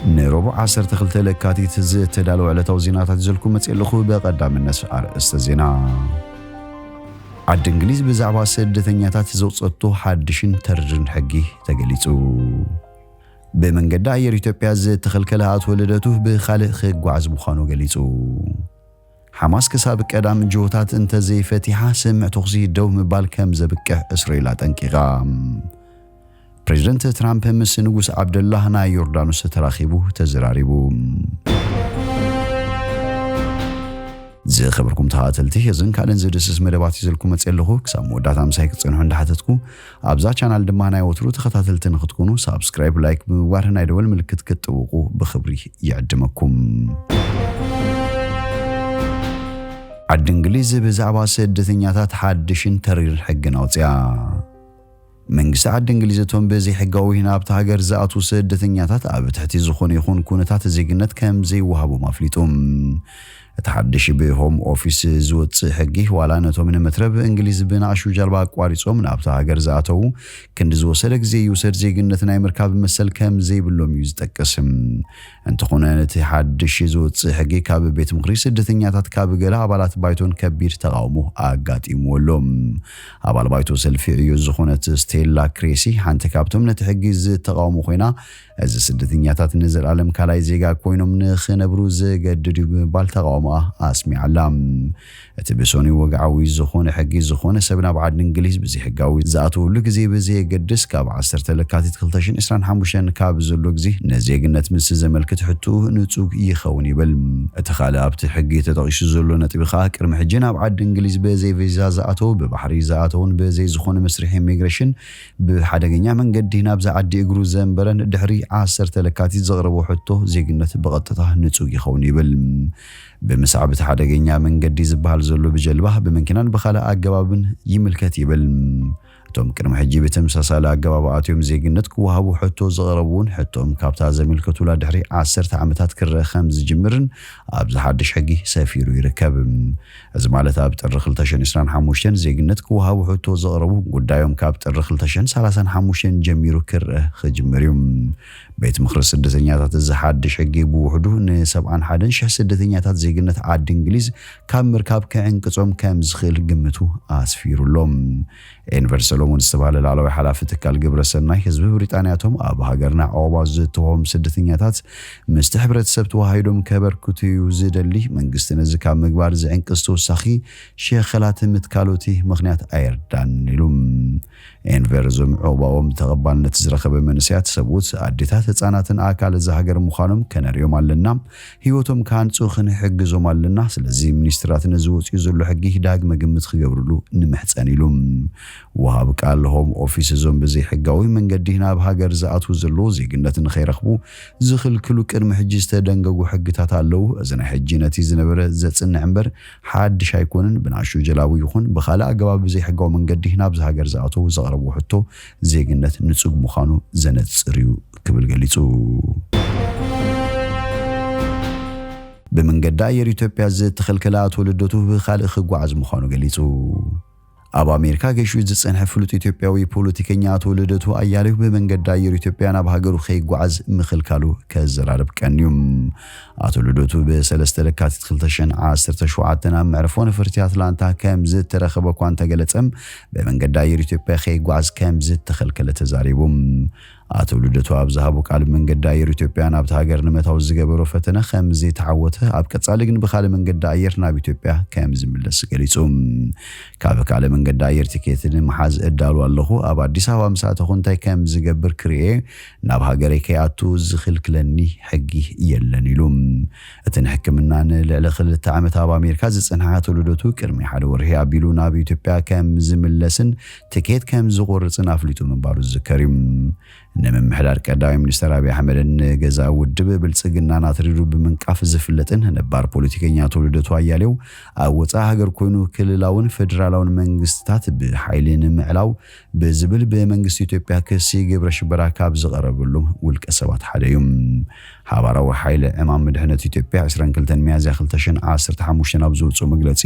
نربع 12 لكاتيت تدالو على توزينات زلكم متيلخو بقدام الناس استزينا عد انجليز بزعبا سدتنياتات زوصتو حدشن ترجن حقي تغليصو بمنجد اير ኢትዮጵያ ተخلكلات ولدته بخالق خغعز مخانو غليصو حماس كساب قدام جوتات انت زي فتيحه سمع تخزي دو مبال كم زبقه اسرائيل تنقيقا بريزيدنت ترامب مس نغوس عبد الله نا يوردانوس تراخيبو تزراريبو زي خبركم تهاتلتي يزن كالن زدسس مدبات يزلكم متصلخو كسام وداتا مسايك صنحو اندحتتكو ابزا channel دمانا يوترو تخاتلتن خدكونو سبسكرايب لايك بمبارنا يدول ملكت كتوقو بخبري يعدمكم عد انجليز بزعبا سدتنياتات حدشن ترير حقنا وصيا መንግስት عد እንግሊዘቶም በዚ ሕጋዊ ናብታ ሀገር ዘአቱ ስደተኛታት ኣብ ትሕቲ ዝኾነ ይኹን ኩነታት ዜግነት ከም ዘይወሃቡ ማፍሊጦም ተሐድሽ በሆም ኦፊስ ዝወጽ ሕጊ ዋላ ነቶም ንመትረብ እንግሊዝ ብናሹ ጀልባ አቋሪጾም ናብታ ሀገር ዘአተው ክንድ ዝወሰደ ጊዜ ይውሰድ ዜግነት ናይ መርከብ መሰል ከም ዘይብሎም ይዝጠቀስም እንተኾነ ተሐድሽ ዝወጽ ሕጊ ካብ ቤት ምክሪ ስደተኛታት ካብ ገላ አባላት ባይቶን ከቢር ተቃውሞ አጋጢሞሎም አባል ባይቶ ሰልፊ እዩ ዝኾነት ስቴላ ክሬሲ ሓንቲ ካብቶም ነቲ ሕጊ ዝተቃውሞ ኮይና እዚ ስደተኛታት ንዘር ዓለም ካላይ ዜጋ ኮይኖም ንኽነብሩ ዘገድድ ይባል ተቃውሞ አስሚዓላም እቲ በሶኒ ወግዓዊ ዝኾነ ሕጊ ዝኾነ ሰብና ባዕድ እንግሊዝ በዚ ሕጋዊ ዘአተውሉ ጊዜ በዚ የገድስ ካብ 10 ለካቲት 2025 ካብ ዘሎ ጊዜ ነዜግነት ምስ ዘመልክት ሕቱ ንጹግ ይኸውን ይብል እቲ ኻለ ኣብቲ ሕጊ ተጠቂሱ ዘሎ ነጥቢኻ ቅድሚ ሕጂ ናብ ዓድ እንግሊዝ በዚ ቪዛ ዘአተው በባሕሪ ዘአተውን በዚ ዝኾነ መስርሕ ኢሚግሬሽን ብሓደገኛ መንገዲ ናብ ዘዓዲ እግሩ ዘንበረን ድሕሪ 10 ለካቲት ዘቕረቦ ሕቶ ዜግነት በቀጥታ ንጹግ ይኸውን ይብል بمسعبة حدقينيا من قدي زبال زلو بجلبه بمنكنان بخالة أقبابن يملكت يبل توم كرم حجي بتمساسال أقباباتيوم زيقنتك وهابو حتو زغربون حتوم كابتا زميلكتو لا دحري 10 عامتات كر 5 جمرن أبز حدش حقي سافيرو يركب أزمالة أبت الرخلتشن إسران حموشن زيقنتك وهابو حتو زغربو قدايوم كابت الرخلتشن سالسان حموشن جميرو كر خجمريوم بيت مخرج سدتنياتات الزحادش حقي بوحدو نسبعان حدن شه سدتنياتات زيقنت عاد إنجليز كام مركاب كعنقصوم كام زخيل قمتو آسفيرو لوم إنفرسلومون استبال العلوي حلافة تكال قبر السنة حزب بريطانياتهم أبا هاقرنا عواز توهم سدتنياتات مستحبرت سبت وهايدوم كبر كتيو زيد اللي من قستن الزكاة مقبار زعين قستو ساخي شيخلات متكالوتي مغنيات أيردان نلوم إنفرزوم عوباوم تغبان نتزرخ بمنسيات سبوت عدتات تساناتن آكال الزهاقر مخانم كناريوم علنا هيوتهم كان سوخن حقزوم علنا سلزي منيسترات نزوت يزولو حقيه داق مقمت خيقبرلو نمحتساني لوم وهاب قال لهم اوفيس زوم بزي حقاوي من قدينا بهاجر زاتو زلو زيغنتن خيرخبو زخل كلو قرم حجي استدنغو حقتات አለው እዘና حجينتي زنبر زصنع امبر حدش አይኮንን بناشو جلاوي يخون بخاله አገባብ بزي حقاو من قدينا بهاجر زاتو زقربو حتو زيغنت نصق مخانو زنصريو كبل ገሊጹ بمنقد داير ኢትዮጵያ ዝተخلكلات ولدته بخالق خጓዝ مخانو ገሊጹ أب أمريكا جيشو زصن حفلت إثيوبياوي بوليتيكينيا تولدتو أيالو بمنقد داير إثيوبيا نبهاجرو خي قعز مخلكالو كزرارب كانيوم أتولدتو بسلسة لكاتت خلتشن 10 شوعاتنا معرفون فرتي أتلانتا كام زد ترخبا كوانتا قلتم بمنقد داير إثيوبيا خي قعز كام زد تخلكلت زاريبوم أتولدتو أبزهابو قال منقد داير إثيوبيا نابت هاجر نمتاو زقبرو فتنا خمزي تعوته أبكت صالقن بخال منقد داير ناب إثيوبيا كام زملس قليتوم كابك على منقد داير تيكيتن محاز ادالو اللهو أب أديس هوا مساعته خونتاي كام زقبر كريه ناب هاجري كياتو زخلكلني حقي يلني لوم اتنحكمنا لعلخل التعامت أب أمريكا زصنها تولدتو كرمي حد ورهي أبيلو ناب إثيوبيا كام زملسن تيكيت كام زغور صنافليتو من بارو الزكريم نمم محلار قداوي منستر ابي احمد غزا ودب بلصغنا ناتريدو بمنقاف زفلتن نبار بوليتيكينيا تولدتو አያሌው አወጻ ሀገር ኮይኑ ክልላውን ፌደራላውን መንግስታት በኃይልን ምዕላው በዝብል በመንግስት ኢትዮጵያ ከሲ ገብረ ሽበራ ካብ ዝቀረበሎም ውልቀ ሰባት ሓደዩም ሓባራዊ ሓይሊ ዕማም ምድሕነት ኢትዮጵያ 22 ሚያዝያ 2015 ኣብ ዘውፅኦ መግለጺ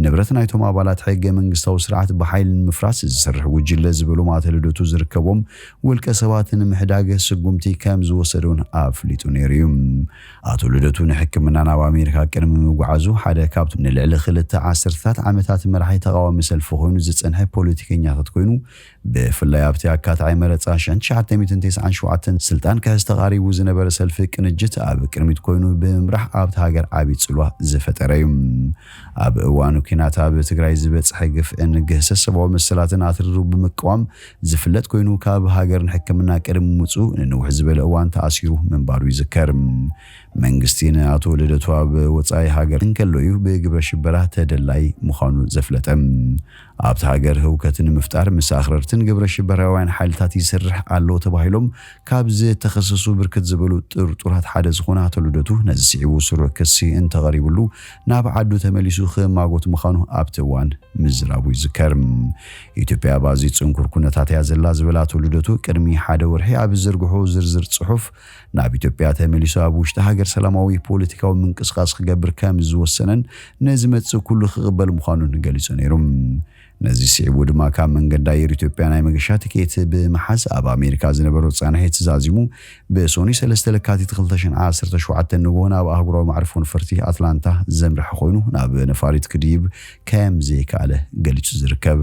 ንብረት ናይቶም ኣባላት ሕገ መንግስታዊ ስርዓት ብሓይሊ ንምፍራስ ዝሰርሕ ጉጅለ ዝበሉ ማተልደቱ ዝርከቦም ውልቀ ሰባትን ምሕዳገ ስጉምቲ ከም ዝወሰዱን ኣፍሊጡ ነይሩ እዩ። ኣቶ ልደቱ ንሕክምና ናብ ኣሜሪካ ቅድሚ ምጉዓዙ ሓደ ካብቲ ንልዕሊ 2 ዓሰርታት ዓመታት መራሒ ተቃዋሚ ሰልፊ ኮይኑ ዝጸንሐ ፖለቲከኛታት ኮይኑ ብፍላይ ኣብቲ ኣካታዓይ መረጻ 1997 ስልጣን ከስተቃሪቡ ዝነበረ ሰልፊ ቅንጅት ኣብ ቅድሚት ኮይኑ ብምምራሕ ኣብቲ ሃገር ዓቢ ጽልዋ ዝፈጠረ እዩ። ኣብ እዋኑ ኩናት ኣብ ትግራይ ዝበጽሐ ግፍዕን ገህሰስ ሰብኣዊ መሰላትን ኣትርሩ ብምቅዋም ዝፍለጥ ኮይኑ ካብ ሃገር ንሕክምና ቅድሚ ምጹእ ንንውሕ ዝበለ እዋን ተኣሲሩ ምንባሩ ይዝከር። መንግስቲ ንኣቶ ልደቱ ኣብ ወጻኢ ሃገር እንከሎ እዩ ብግብረ ሽበራ ተደላይ ምዃኑ ዘፍለጠም። ኣብቲ ሃገር ህውከትን ምፍጣር ምስ ኣኽረርትን ግብረ ሽበራውያን ሓይልታት ይስርሕ ኣሎ ተባሂሎም ካብ ዝተኸሰሱ ብርክት ዝበሉ ጥርጡራት ሓደ ዝኾነ ኣቶ ልደቱ ነዚ ስዒቡ ስሩዕ ክሲ እንተቐሪቡሉ ናብ ዓዱ ተመሊሱ ክማጎት ምዃኑ ኣብቲ እዋን ምዝራቡ ይዝከር። ኢትዮጵያ ባዚ ጽንኩር ኩነታት እያ ዘላ ዝብል ኣቶ ልደቱ ቅድሚ ሓደ ወርሒ ኣብ ዝርግሑ ዝርዝር ጽሑፍ ናብ ኢትዮጵያ ተመሊሱ ኣብ ውሽጢ ሃገር ሰላማዊ ፖለቲካዊ ምንቅስቃስ ክገብር ከም ዝወሰነን ንዝመጽእ ኩሉ ክቕበል ምዃኑን ገሊጹ ነይሩ። ነዚ ስዒቡ ድማ ካብ መንገዲ ኣየር ኢትዮጵያ ናይ መገሻ ትኬት ብምሓዝ ኣብ ኣሜሪካ ዝነበሮ ጻንሒ ተዛዚሙ ብሶኒ 3 ለካቲት 2017 ንጎን ኣብ ኣህጉራዊ ማዕረፎ ነፈርቲ ኣትላንታ ዘምርሕ ኮይኑ ናብ ነፋሪት ክድይብ ከም ዘይከኣለ ገሊጹ ዝርከብ።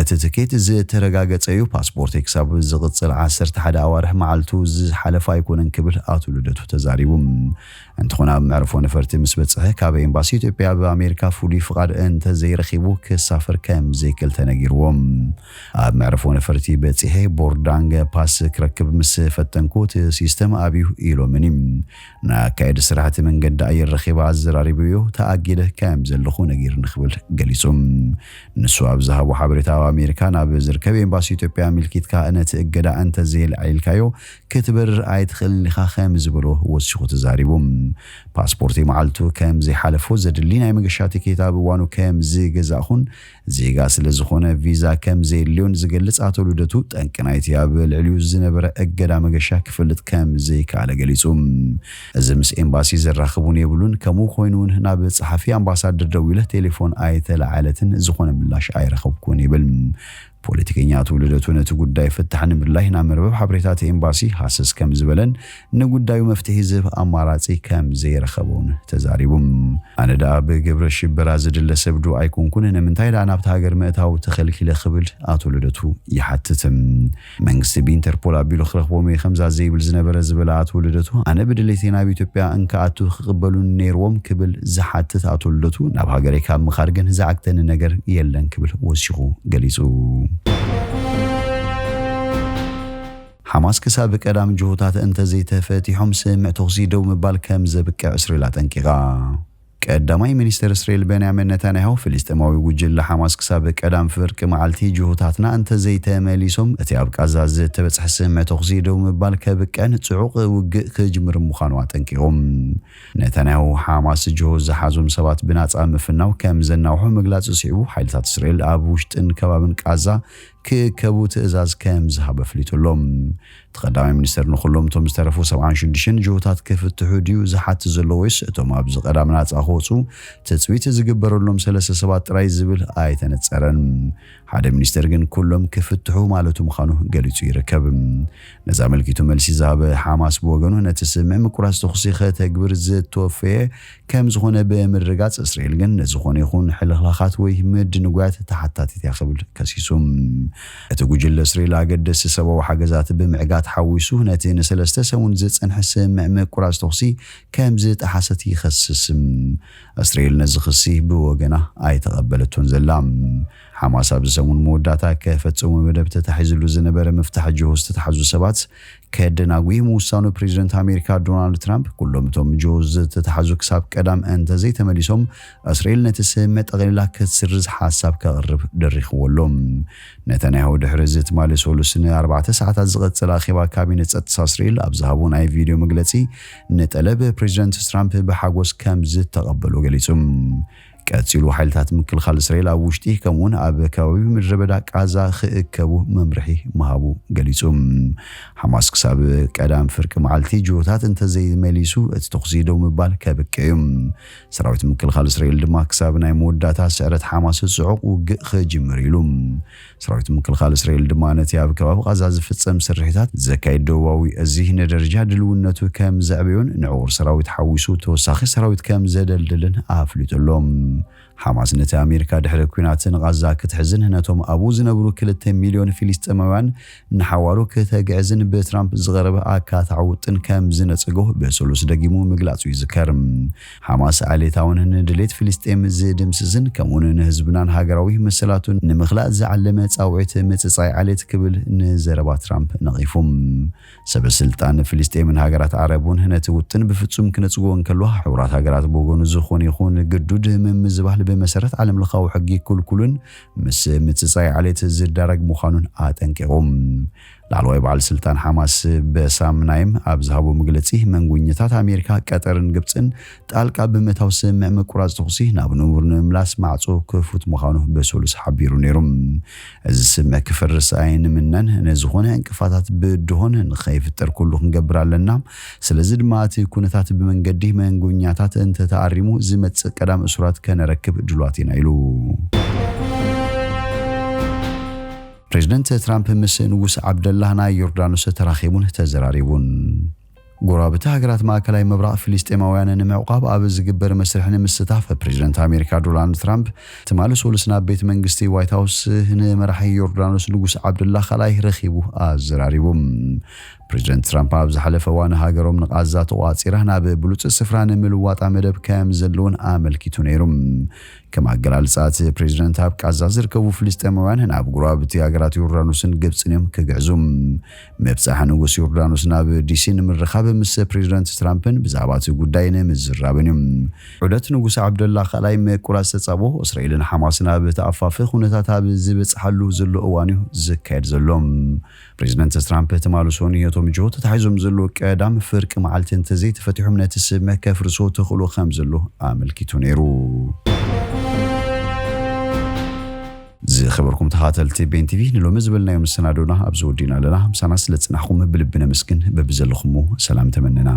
እቲ ትኬት ዝተረጋገጸ እዩ ፓስፖርት ክሳብ ዝቕጽል 11 ኣዋርሕ መዓልቱ ዝሓለፈ ኣይኮነን ክብል ኣቶ ልደቱ ተዛሪቡ። እንተኾነ ኣብ መዕረፎ ነፈርቲ ምስ በጽሐ ካብ ኤምባሲ ኢትዮጵያ በኣሜሪካ ፍሉይ ፍቃድ እንተ ዘይረኺቡ ክሳፈር ከም ዘይክእል ተነጊርዎም። ኣብ መዕረፎ ነፈርቲ በጽሐ ቦርዳንግ ፓስ ክረክብ ምስ ፈተንኩ እቲ ሲስተም ኣብዩ ኢሎምኒ ንኣካየዲ ስራሕቲ መንገዲ ኣየር ረኺባ ኣዘራሪብዮ ተኣጊደ ከም ዘለኹ ነጊር ንኽብል ገሊጹም። ንሱ ኣብ ዝሃቦ ሓበሬታ ኣብ ኣሜሪካ ናብ ዝርከብ ኤምባሲ ኢትዮጵያ ምልኪትካ ነቲ እገዳ እንተ ዘየልዓልካዮ ክትበርር ኣይትኽእልን ኢኻ ከም ዝበሎ ወሲኹ ተዛሪቡ። ፓስፖርት መዓልቱ ከም ዘይሓለፎ ዘድሊ ናይ መገሻ ትኬት ኣብ እዋኑ ከም ዝገዛእኹን ዜጋ ስለ ዝኾነ ቪዛ ከም ዘየልዮን ዝገልጽ ኣቶ ልደቱ ጠንቂ ናይቲ ኣብ ልዕሊኡ ዝነበረ እገዳ መገሻ ክፍልጥ ከም ዘይከኣለ ገሊጹ። እዚ ምስ ኤምባሲ ዘራኽቡን የብሉን ከምኡ ኮይኑን ናብ ጸሓፊ ኣምባሳደር ደው ኢለ ቴሌፎን ኣይተለዓለትን ዝኾነ ምላሽ ኣይረኸብኩን ይብል። ፖለቲከኛ ኣቶ ልደቱ ነቲ ጉዳይ ፍታሕ ንምድላይ ናብ መርበብ ሓበሬታት ኤምባሲ ሃሰስ ከም ዝበለን ንጉዳዩ መፍትሒ ዝህብ ኣማራጺ ከም ዘይረኸቡን ተዛሪቡ። ኣነ ዳ ብግብረ ሽበራ ዝድለ ሰብዱ ኣይኮንኩን ንምንታይ ዳ ናብቲ ሃገር ምእታው ተኸልኪለ ክብል ኣቶ ልደቱ ይሓትት። መንግስቲ ብኢንተርፖል ኣቢሉ ክረኽቦም ከምዛ ዘይብል ዝነበረ ዝብል ኣቶ ልደቱ ኣነ ብድሌቴ ናብ ኢትዮጵያ እንከኣቱ ክቕበሉን ነይሮም ክብል ዝሓትት ኣቶ ልደቱ ናብ ሃገረይ ካብ ምኻድ ግን ዝዓግተኒ ነገር የለን ክብል ወሲኹ ገሊጹ። ሓማስ ክሳብ ቀዳም ጅሁታት እንተ ዘይተፈቲሖም ስምዕ ተኽሲ ደው ምባል ከም ዘብቅዕ እስራኤል ኣጠንቂቓ። ቀዳማይ ሚኒስትር እስራኤል ቤንያሚን ኔታንያሁ ፍልስጤማዊ ጉጅለ ሓማስ ክሳብ ቀዳም ፍርቂ መዓልቲ ጅሁታትና እንተ ዘይተመሊሶም እቲ ኣብ ጋዛ ዝተበጽሐ ስምዕ ተኽሲ ደው ምባል ከብቅዕን ጽዑቕ ውግእ ክጅምር ምዃኑ ኣጠንቂቖም። ኔታንያሁ ሓማስ ጅሁት ዝሓዞም ሰባት ብናጻ ምፍናው ከም ዘናውሑ ምግላጽ ስዒቡ ሓይልታት እስራኤል ኣብ ውሽጥን ከባብን ጋዛ ክከቡ ትእዛዝ ከም ዝሃበ ፍሊጡሎም። ተቐዳማይ ሚኒስትር ንኹሎም እቶም ዝተረፉ 76 ጅሁታት ክፍትሑ ድዩ ዝሓትት ዘሎ ወይስ እቶም ኣብ ዝቐዳም ናጻ ክወፁ ትጽቢት ዝግበረሎም 3 ሰባት ጥራይ ዝብል ኣይተነጸረን። ሓደ ሚኒስትር ግን ኩሎም ክፍትሑ ማለቱ ምዃኑ ገሊጹ ይርከብ። ነዛ መልኪቱ መልሲ ዝሃበ ሓማስ ብወገኑ ነቲ ስምዕ ምቁራጽ ተኽሲ ከተግብር ዝተወፈየ ከም ዝኾነ ብምርጋጽ እስራኤል ግን ዝኾነ ይኹን ሕልኽላኻት ወይ ምድንጓያት ተሓታቲት እያ ክብል ከሲሱም። እቲ ጉጅለ እስራኤል ኣገደሲ ሰብኣዊ ሓገዛት ብምዕጋት ሓዊሱ ነቲ ንሰለስተ ሰሙን ዝጸንሐ ስምዕ ምቁራጽ ተኽሲ ከም ዝጠሓሰት ይኸስስ። እስራኤል ነዚ ክሲ ብወገና ኣይተቐበለቶን ዘላ። ሓማስ ኣብ ሰሙን መወዳእታ ከፈጸሙ መደብ ተታሒዙሉ ዝነበረ ምፍታሕ ጅሁዝ ዝተታሕዙ ሰባት ከደናጉ ምውሳኑ ፕሬዚደንት ኣሜሪካ ዶናልድ ትራምፕ ኩሎም እቶም ጅሁዝ ዝተታሕዙ ክሳብ ቀዳም እንተ ዘይተመሊሶም እስራኤል ነቲ ስምዕ ጠቕሊላ ክትስርዝ ሓሳብ ከቕርብ ደሪኽዎሎም። ኔታንያሁ ድሕሪ እዚ ትማሊ ሰሉስን 4 ሰዓታት ዝቐጽል ኣኼባ ካቢኔት ጸጥታ እስራኤል ኣብ ዝሃቦ ናይ ቪድዮ መግለጺ ንጠለብ ፕሬዚደንት ትራምፕ ብሓጎስ ከም ዝተቐበሉ ገሊጹ። ቀፂሉ ሓይልታት ምክልኻል እስራኤል ኣብ ውሽጢ ከምውን ኣብ ከባቢ ምድረ በዳ ቃዛ ክእከቡ መምርሒ መሃቡ ገሊጹ ሓማስ ክሳብ ቀዳም ፍርቂ መዓልቲ ጅሆታት እንተዘይመሊሱ እቲ ተኹሲ ደው ምባል ከበቀዩ ሰራዊት ምክልኻል እስራኤል ድማ ክሳብ ናይ መወዳእታ ስዕረት ሓማስ ዝጽዑቕ ውግእ ክጅምር ኢሉ ሰራዊት ምክልኻል እስራኤል ድማ ነቲ ኣብ ከባቢ ቃዛ ዝፍጸም ስርሒታት ዘካይድ ደቡባዊ እዚ ንደረጃ ድልውነቱ ከም ዘዕብዮን ንዕውር ሰራዊት ሓዊሱ ተወሳኺ ሰራዊት ከም ዘደልድልን ኣፍሊጡሎም ሓማስ ነቲ ኣሜሪካ ድሕሪ ኩናትን ቃዛ ክትሕዝን ነቶም ኣብኡ ዝነብሩ 2 ሚልዮን ፊሊስጤማውያን ንሓዋሩ ከተግዕዝን ብትራምፕ ዝቐረበ ኣካታዕ ውጥን ከም ዝነጽጎ በሰሉስ ደጊሙ ምግላጹ ይዝከር ሓማስ ዓሌታውን ንድሌት ፊሊስጤም ዝድምስስን ከምውን ንህዝብናን ሃገራዊ መሰላቱን ንምኽላእ ዝዓለመ ጻውዒት ምጽጻይ ዓሌት ክብል ንዘረባ ትራምፕ ነቒፉም ሰበስልጣን ፊሊስጤምን ሃገራት ዓረቡን ነቲ ውጥን ብፍጹም ክነጽጎን ከሎ ሕብራት ሃገራት በጎኑ ዝኾነ ይኹን ግዱድ ምምዝባል በመሰረት ዓለም ለኻዊ ሕጊ ኩልኩልን ምስ ምጽጻይ ዓሌት ዝዳረግ ምዃኑን ኣጠንቂቖም ላዕለዋይ በዓል ስልጣን ሓማስ በሳምናይም ኣብ ዝሃቦ መግለጺ መንጉኝታት ኣሜሪካ ቀጠርን ግብፅን ጣልቃ ብምእታው ስምዕ ምቁራጽ ተኹሲ ናብ ንቡር ንምምላስ ማዕጾ ክፉት ምዃኑ በሰሉስ ሓቢሩ ነይሮም እዚ ስምዕ ክፈርስ ኣይንምነን ንዝኾነ እንቅፋታት ብድሆን ንኸይፍጠር ኩሉ ክንገብር ኣለና ስለዚ ድማ እቲ ኩነታት ብመንገዲ መንጉኛታት እንተተኣሪሙ ዝመጽእ ቀዳም እሱራት ከነረክብ ድልዋት ኢና ኢሉ ፕሬዝደንት ትራምፕ ምስ ንጉስ ዓብደላህ ናይ ዮርዳኖስ ተራኺቡን ተዘራሪቡን ጎራብቲ ሃገራት ማእከላይ ምብራቕ ፊሊስጤማውያን ንምዕቋብ ኣብ ዝግበር መስርሕ ንምስታፍ ፕሬዝደንት ኣሜሪካ ዶናልድ ትራምፕ ትማሊ ሶሉስ ናብ ቤት መንግስቲ ዋይት ሃውስ ንመራሒ ዮርዳኖስ ንጉስ ዓብደላህ ኻልኣይ ረኺቡ ኣዘራሪቡ ፕሬዝደንት ትራምፕ ኣብ ዝሓለፈ እዋን ሃገሮም ንቃዛ ተቋፂራ ናብ ብሉፅ ስፍራ ንምልዋጣ መደብ ከም ዘለውን ኣመልኪቱ ነይሩ ከም ኣገላልጻት ፕሬዝደንት ኣብ ቃዛ ዝርከቡ ፊሊስጤማውያን ናብ ጎራብቲ ሃገራት ዮርዳኖስን ግብፅን እዮም ክግዕዙ መብጻሕ ንጉስ ዮርዳኖስ ናብ ዲሲ ንምርኻብ ምስ ፕሬዝደንት ትራምፕን ብዛዕባ እቲ ጉዳይ ንምዝራብን እዮም ዑደት ንጉስ ዓብደላህ ኻልኣይ ምቁራጽ ተጻቦ እስራኤልን ሓማስን ኣብ ተኣፋፊ ኩነታት ኣብ ዝበጽሓሉ ዘሎ እዋን ዝካየድ ዘሎም ፕሬዝደንት ትራምፕ ተማልሶን የቶም ጆት ተታሒዞም ዘሎ ቀዳም ፍርቂ መዓልቲ እንተዘይተፈቲሖም ነቲ ስምዕ ከፍርሶ ተኽእሎ ከም ዘሎ ኣመልኪቱ ነይሩ ዝኸበርኩም ተኸታተልቲ ቤን ቲቪ ንሎሚ ዝበልናዮም መሰናዶና ኣብ ዝወዲና ኣለና ምሳና ስለ ጽናሕኩም ብልቢ ነመስግን በብዘለኹም ሰላም ተመነና